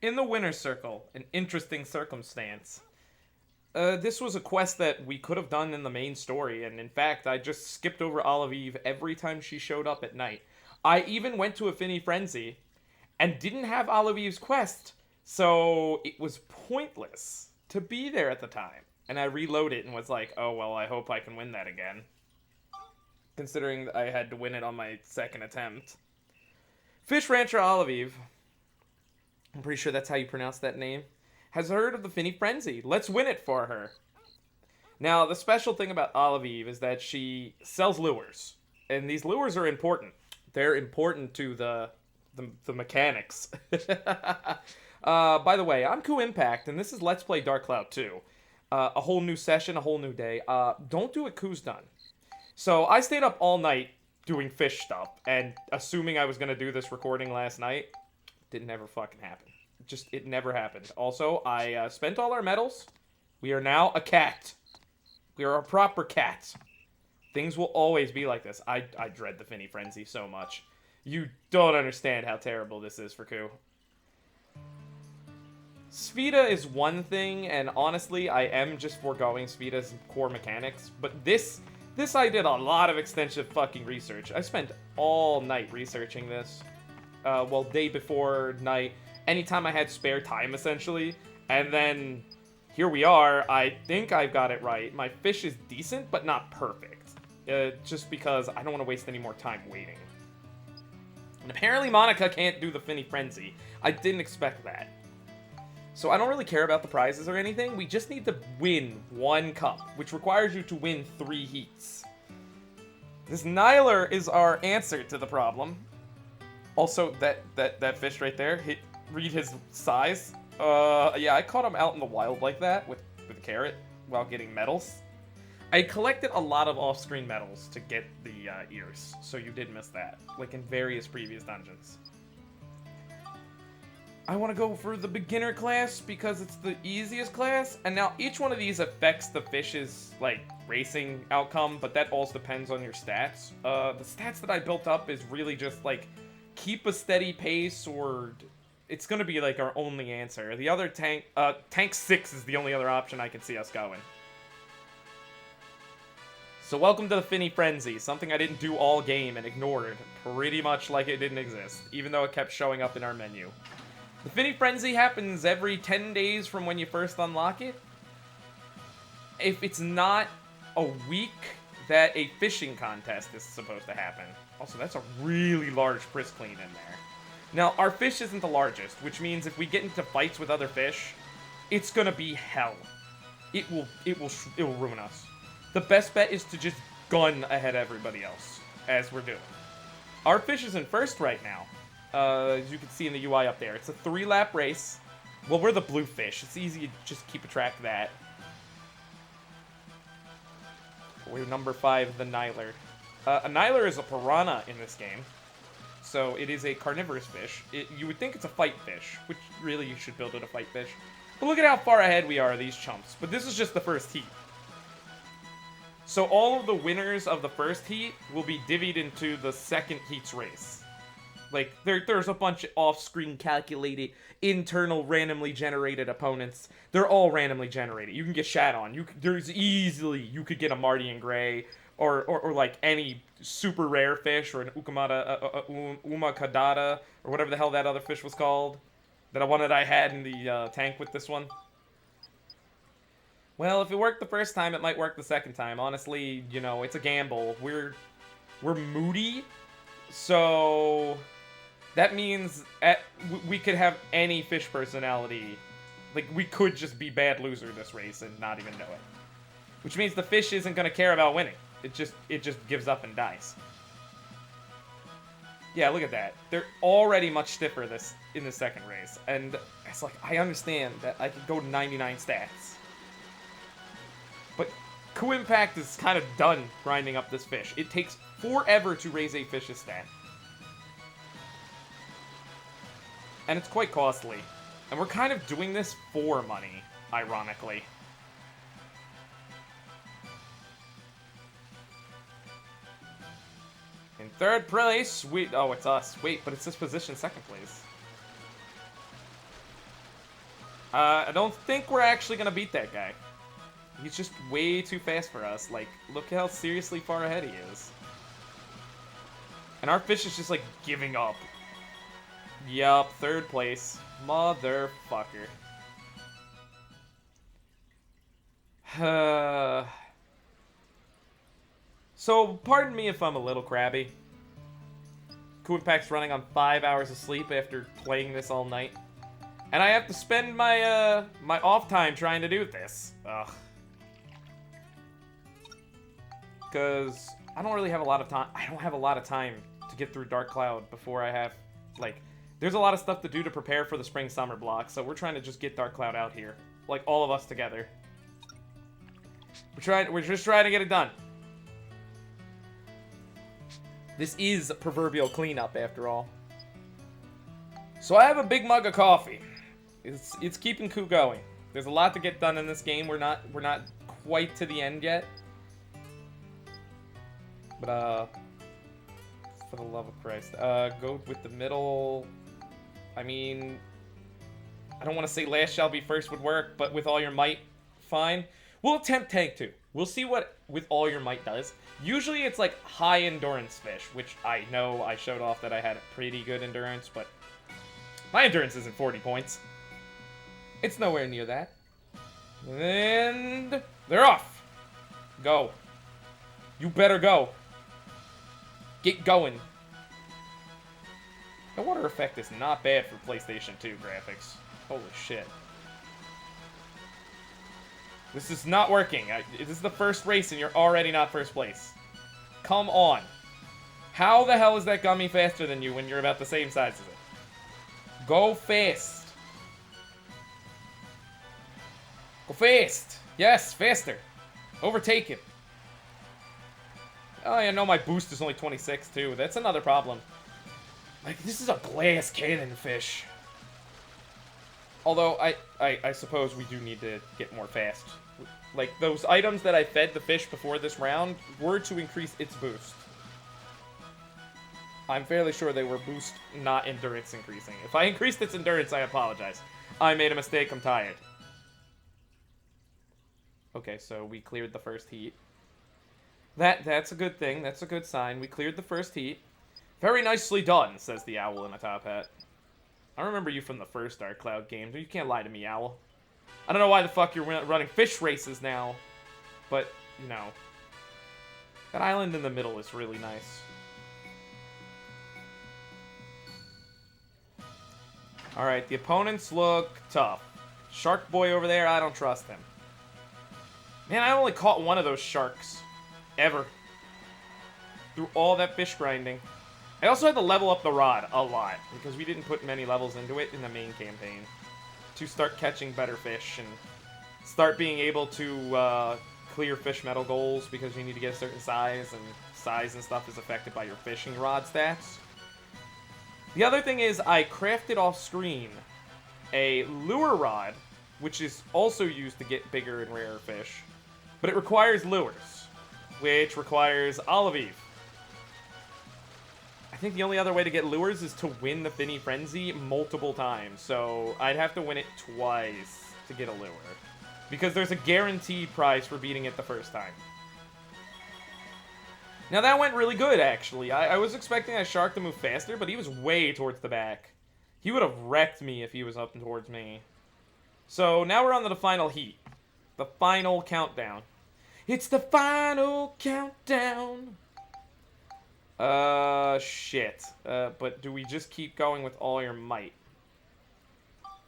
In the winner's circle, an interesting circumstance. This was a quest that we could have done in the main story, and in fact, I just skipped over Olive Eve every time she showed up at night. I even went to Affinity Frenzy and didn't have Olive Eve's quest, so it was pointless to be there at the time. And I reloaded and was like, oh well, I hope I can win that again. Considering I had to win it on my second attempt. Fish Rancher Olive Eve, I'm pretty sure that's how you pronounce that name, has heard of the Finny Frenzy. Let's win it for her. Now, the special thing about Olive Eve is that she sells lures. And these lures are important. They're important to the mechanics. By the way, I'm Kuuimpact, and this is Let's Play Dark Cloud 2. A whole new session, a whole new day. Don't do what Kuu's done. So, I stayed up all night doing fish stuff, and assuming I was going to do this recording last night, didn't ever fucking happen. It never happened. Also, I spent all our medals. We are now a cat. We are a proper cat. Things will always be like this. I dread the Finny Frenzy so much. You don't understand how terrible this is for Kuu. Spheda is one thing, and honestly, I am just foregoing Spheda's core mechanics. But this I did a lot of extensive fucking research. I spent all night researching this. Well, day before night. Anytime I had spare time, essentially. And then, here we are. I think I've got it right. My fish is decent, but not perfect. Just because I don't want to waste any more time waiting. And apparently Monica can't do the Finny Frenzy. I didn't expect that. So I don't really care about the prizes or anything. We just need to win one cup, which requires you to win 3 heats. This Nyler is our answer to the problem. Also, that fish right there, read his size. Yeah, I caught him out in the wild like that with Carrot while getting medals. I collected a lot of off-screen medals to get the ears, so you did miss that, like in various previous dungeons. I want to go for the beginner class because it's the easiest class, and now each one of these affects the fish's, like, racing outcome, but that also depends on your stats. The stats that I built up is really just, like, keep a steady pace, or it's going to be, like, our only answer. The other tank 6 is the only other option I can see us going. So welcome to the Finny Frenzy, something I didn't do all game and ignored, pretty much like it didn't exist, even though it kept showing up in our menu. The Finny Frenzy happens every 10 days from when you first unlock it. If it's not a week that a fishing contest is supposed to happen. Also, that's a really large Priscleen in there. Now, our fish isn't the largest, which means if we get into fights with other fish, it's gonna be hell. It will ruin us. The best bet is to just gun ahead of everybody else, as we're doing. Our fish is in first right now. As you can see in the UI up there. It's a 3-lap race. Well, we're the blue fish. It's easy to just keep a track of that. We're number 5, the Nyler. A Nyler is a piranha in this game. So it is a carnivorous fish. You would think it's a fight fish, which really you should build it a fight fish. But look at how far ahead we are of these chumps. But this is just the first heat. So all of the winners of the first heat will be divvied into the second heat's race. Like, there's a bunch of off-screen calculated, internal, randomly generated opponents. They're all randomly generated. You can get shat on. You could get a Marty and Gray, or like any super rare fish, or an Umakadata, or whatever the hell that other fish was called. That I had in the tank with this one. Well, if it worked the first time, it might work the second time. Honestly, you know, it's a gamble. We're moody, so that means we could have any fish personality. Like, we could just be bad loser this race and not even know it. Which means the fish isn't going to care about winning. It just gives up and dies. Yeah, look at that. They're already much stiffer in the second race. And it's like, I understand that I could go to 99 stats. But Kuuimpact is kind of done grinding up this fish. It takes forever to raise a fish's stat. And it's quite costly. And we're kind of doing this for money, ironically. In third place, oh, it's us. Wait, but it's this position second place. I don't think we're actually gonna beat that guy. He's just way too fast for us. Like, look how seriously far ahead he is. And our fish is just, like, giving up. Yup, 3rd place. Motherfucker. So, pardon me if I'm a little crabby. Kuuimpact's running on 5 hours of sleep after playing this all night. And I have to spend my, my off time trying to do this. Ugh. Because I don't really have a lot of time. I don't have a lot of time to get through Dark Cloud before I have, like, there's a lot of stuff to do to prepare for the spring-summer block, so we're trying to just get Dark Cloud out here. Like, all of us together. We're just trying to get it done. This is a proverbial cleanup, after all. So I have a big mug of coffee. It's keeping Ku going. There's a lot to get done in this game. We're not quite to the end yet. But for the love of Christ, go with the middle. I mean, I don't want to say last shall be first would work, but with all your might, fine. We'll attempt tank 2. We'll see what with all your might does. Usually it's like high endurance fish, which I know I showed off that I had pretty good endurance, but my endurance isn't 40 points. It's nowhere near that. And they're off. Go. You better go. Get going. The water effect is not bad for PlayStation 2 graphics. Holy shit. This is not working. This is the first race and you're already not first place. Come on. How the hell is that gummy faster than you when you're about the same size as it? Go fast. Go fast. Yes, faster. Overtake it. Oh, I know my boost is only 26 too. That's another problem. Like, this is a glass cannon fish. Although, I suppose we do need to get more fast. Like, those items that I fed the fish before this round were to increase its boost. I'm fairly sure they were boost, not endurance increasing. If I increased its endurance, I apologize. I made a mistake, I'm tired. Okay, so we cleared the first heat. That's a good thing, that's a good sign. We cleared the first heat. Very nicely done, says the owl in a top hat. I remember you from the first Dark Cloud game. You can't lie to me, owl. I don't know why the fuck you're running fish races now, but, you know. That island in the middle is really nice. Alright, the opponents look tough. Shark Boy over there, I don't trust him. Man, I only caught one of those sharks. Ever. Through all that fish grinding. I also had to level up the rod a lot, because we didn't put many levels into it in the main campaign. To start catching better fish, and start being able to clear fish metal goals, because you need to get a certain size, and size and stuff is affected by your fishing rod stats. The other thing is, I crafted off screen a lure rod, which is also used to get bigger and rarer fish, but it requires lures, which requires olive eve. I think the only other way to get lures is to win the Finny Frenzy multiple times, so I'd have to win it twice to get a lure, because there's a guaranteed prize for beating it the first time. Now that went really good, actually. I was expecting a shark to move faster, but he was way towards the back. He would have wrecked me if he was up towards me. So now we're on to the final heat. The final countdown. It's the final countdown! Shit. But do we just keep going with all your might?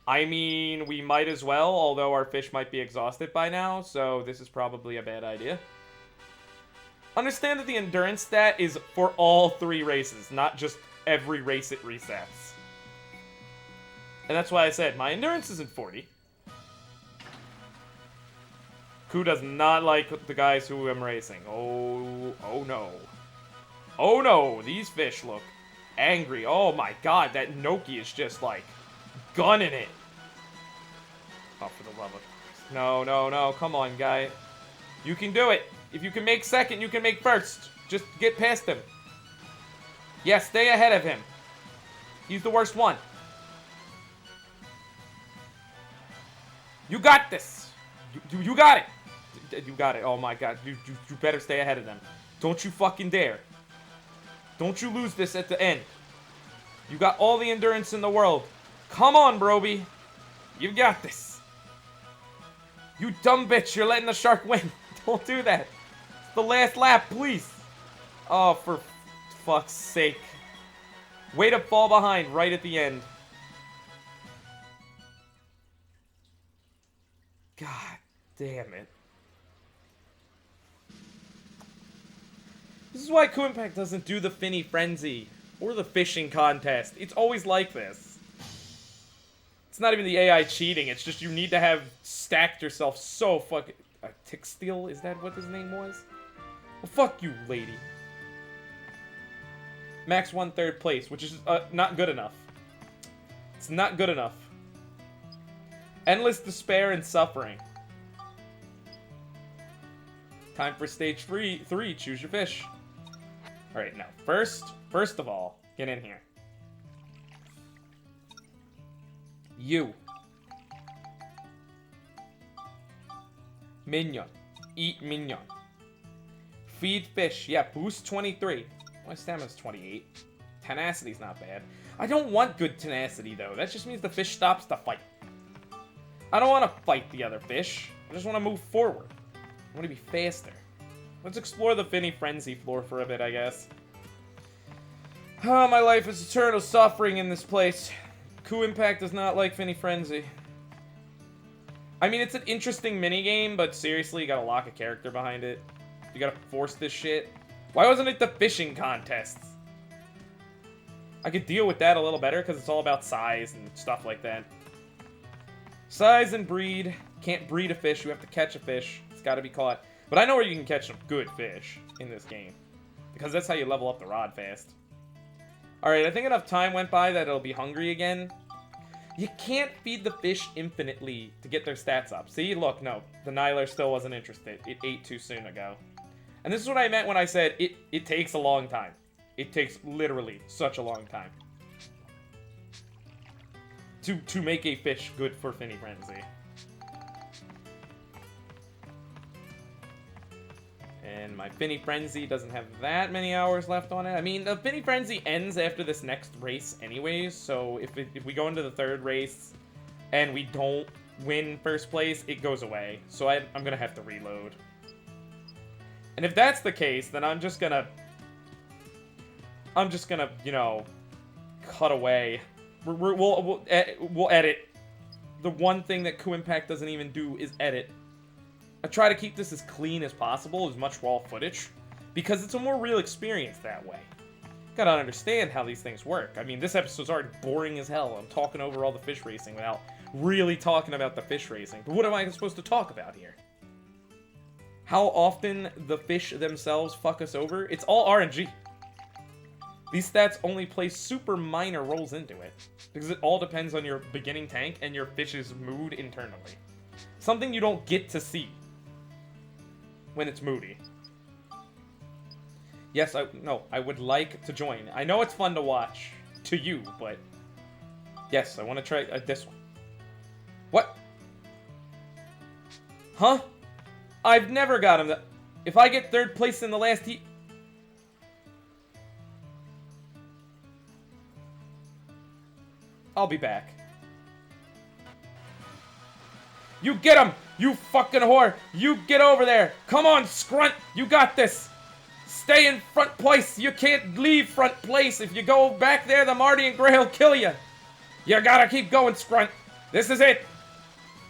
I mean, we might as well, although our fish might be exhausted by now, so this is probably a bad idea. Understand that the endurance stat is for all 3 races, not just every race it resets. And that's why I said, my endurance isn't 40. Ku does not like the guys who I'm racing. Oh no. Oh no, these fish look angry. Oh my god, that Noki is just like gunning it. Oh, for the love of Christ. No, no, no, come on, guy. You can do it. If you can make second, you can make first. Just get past him. Yeah, stay ahead of him. He's the worst one. You got this. You got it. You got it. Oh my god. You better stay ahead of them. Don't you fucking dare. Don't you lose this at the end. You got all the endurance in the world. Come on, Broby. You got this. You dumb bitch. You're letting the shark win. Don't do that. It's the last lap, please. Oh, for fuck's sake. Way to fall behind right at the end. God damn it. This is why Kuuimpact doesn't do the Finny Frenzy or the fishing contest. It's always like this. It's not even the AI cheating, it's just you need to have stacked yourself so fucking... Ticksteel? Is that what his name was? Well, fuck you, lady. Max won 3rd place, which is not good enough. It's not good enough. Endless despair and suffering. Time for stage 3. Choose your fish. Alright, now, first of all, get in here. You. Minion. Eat minion. Feed fish. Yeah, boost 23. My stamina's 28. Tenacity's not bad. I don't want good tenacity, though. That just means the fish stops to fight. I don't want to fight the other fish. I just want to move forward. I want to be faster. Let's explore the Finny Frenzy floor for a bit, I guess. Oh, my life is eternal suffering in this place. Kuuimpact does not like Finny Frenzy. I mean, it's an interesting minigame, but seriously, you gotta lock a character behind it. You gotta force this shit. Why wasn't it the fishing contest? I could deal with that a little better, because it's all about size and stuff like that. Size and breed. Can't breed a fish, you have to catch a fish. It's gotta be caught. But I know where you can catch some good fish in this game. Because that's how you level up the rod fast. Alright, I think enough time went by that it'll be hungry again. You can't feed the fish infinitely to get their stats up. See, look, no. The Niler still wasn't interested. It ate too soon ago. And this is what I meant when I said it takes a long time. It takes literally such a long time. To make a fish good for Finny Frenzy. And my Finny Frenzy doesn't have that many hours left on it. I mean, the Finny Frenzy ends after this next race anyways, so if we go into the 3rd race and we don't win 1st place, it goes away. So I'm gonna have to reload. And if that's the case, then I'm just gonna, you know, cut away. We'll edit. The one thing that Kuuimpact doesn't even do is edit. I try to keep this as clean as possible, as much raw footage, because it's a more real experience that way. Gotta understand how these things work. I mean, this episode's already boring as hell. I'm talking over all the fish racing without really talking about the fish racing. But what am I supposed to talk about here? How often the fish themselves fuck us over? It's all RNG. These stats only play super minor roles into it, because it all depends on your beginning tank and your fish's mood internally. Something you don't get to see when it's moody. Yes, I would like to join. I know it's fun to watch to you, but yes, I want to try this one. What? Huh? I've never got him. If I get 3rd place in the last heat... I'll be back. You get him! You fucking whore! You get over there! Come on, Scrunt! You got this! Stay in front place! You can't leave front place! If you go back there, the Marty and Gray will kill you! You gotta keep going, Scrunt! This is it!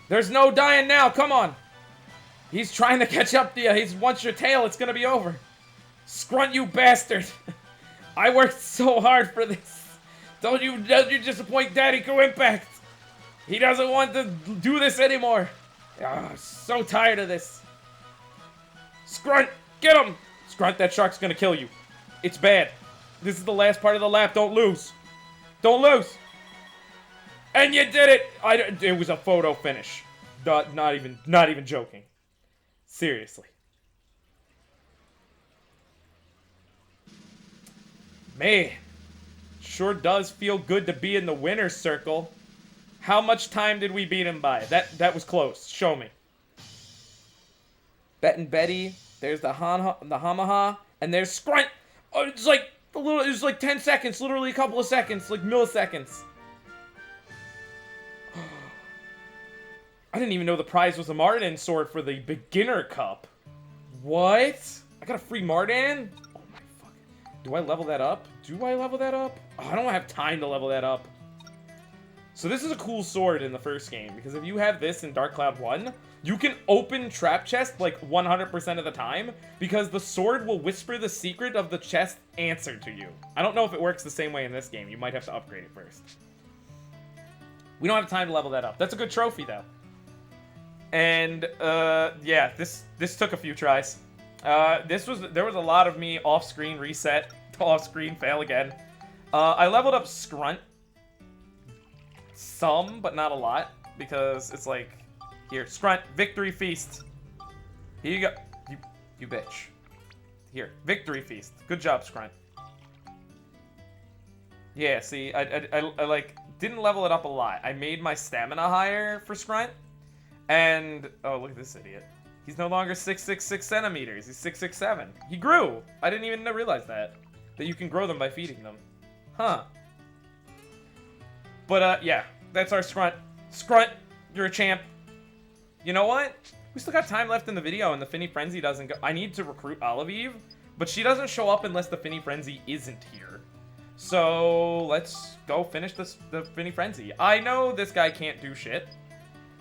There's no dying now, come on! He's trying to catch up to you. He's wants your tail, it's gonna be over. Scrunt, you bastard! I worked so hard for this! Don't you disappoint Daddy Kuuimpact! He doesn't want to do this anymore. Oh, so tired of this. Scrunt, get him! Scrunt, that shark's gonna kill you. It's bad. This is the last part of the lap. Don't lose. Don't lose. And you did it. It was a photo finish. Not even joking. Seriously. Man, sure does feel good to be in the winner's circle. How much time did we beat him by? That was close. Show me. Bet and Betty. There's the Hamaha. And there's Scrunt. Oh, it's like a little. It's like 10 seconds. Literally a couple of seconds. Like milliseconds. I didn't even know the prize was a Mardan sword for the beginner cup. What? I got a free Mardan? Oh my fucking. Do I level that up? Do I level that up? Oh, I don't have time to level that up. So this is a cool sword in the first game, because if you have this in Dark Cloud 1, you can open trap chest like 100% of the time, because the sword will whisper the secret of the chest answer to you. I don't know if it works the same way in this game. You might have to upgrade it first. We don't have time to level that up. That's a good trophy, though. And, yeah, this took a few tries. There was a lot of me off-screen reset, off-screen fail again. I leveled up Scrunt. Some, but not a lot, because it's like, here, Scrunt, Victory Feast. Here you go. You bitch. Here, Victory Feast. Good job, Scrunt. Yeah, see, I like, didn't level it up a lot. I made my stamina higher for Scrunt, and, oh, look at this idiot. He's no longer 666 centimeters. He's 667. He grew. I didn't even realize that you can grow them by feeding them. Huh. But, yeah, that's our Scrunt. Scrunt, you're a champ. You know what? We still got time left in the video, and the Finny Frenzy doesn't go. I need to recruit Olive, but she doesn't show up unless the Finny Frenzy isn't here. So, let's go finish the Finny Frenzy. I know this guy can't do shit,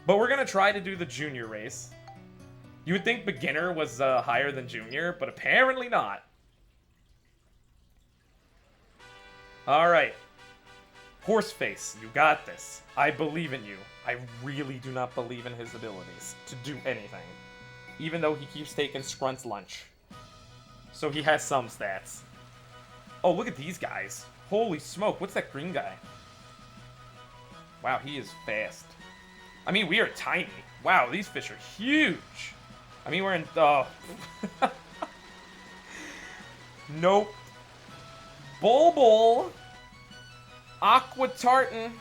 but we're gonna try to do the junior race. You would think beginner was higher than junior, but apparently not. Alright. Horseface, you got this. I believe in you. I really do not believe in his abilities to do anything. Even though he keeps taking Scrunt's lunch. So he has some stats. Oh, look at these guys. Holy smoke, what's that green guy? Wow, he is fast. I mean, we are tiny. Wow, these fish are huge. I mean, we're in... Nope. Bulbul. Aqua Tartan.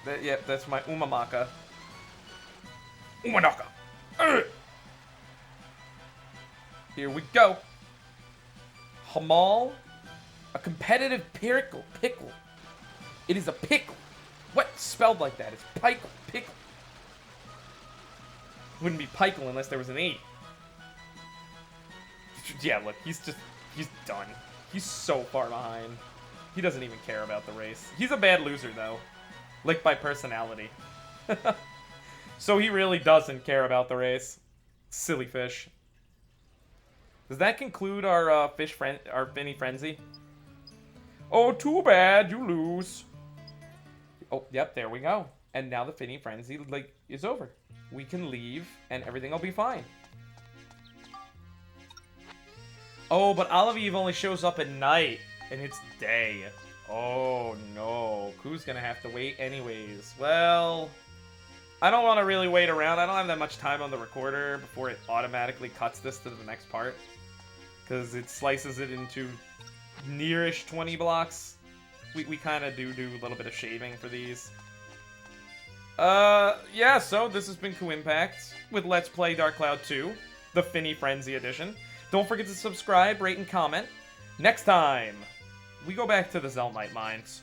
Yep, that's my Umamaka. Umanaka. Here we go. Hamal. A competitive pickle. It is a pickle. What? Spelled like that. It's pickle. Pickle. Wouldn't be pickle unless there was an 8. Yeah, look, he's done. He's so far behind. He doesn't even care about the race. He's a bad loser, though. Like, by personality. So he really doesn't care about the race. Silly fish. Does that conclude our our Finny Frenzy? Oh, too bad, you lose. Oh, yep, there we go. And now the Finny Frenzy, like, is over. We can leave, and everything will be fine. Oh, but Olive only shows up at night, and it's day. Oh, no. Ku's gonna have to wait anyways. Well, I don't want to really wait around. I don't have that much time on the recorder before it automatically cuts this to the next part. Because it slices it into nearish 20 blocks. We kind of do a little bit of shaving for these. Yeah, so this has been Kuuimpact with Let's Play Dark Cloud 2, the Finny Frenzy edition. Don't forget to subscribe, rate, and comment. Next time, we go back to the Zelnite mines.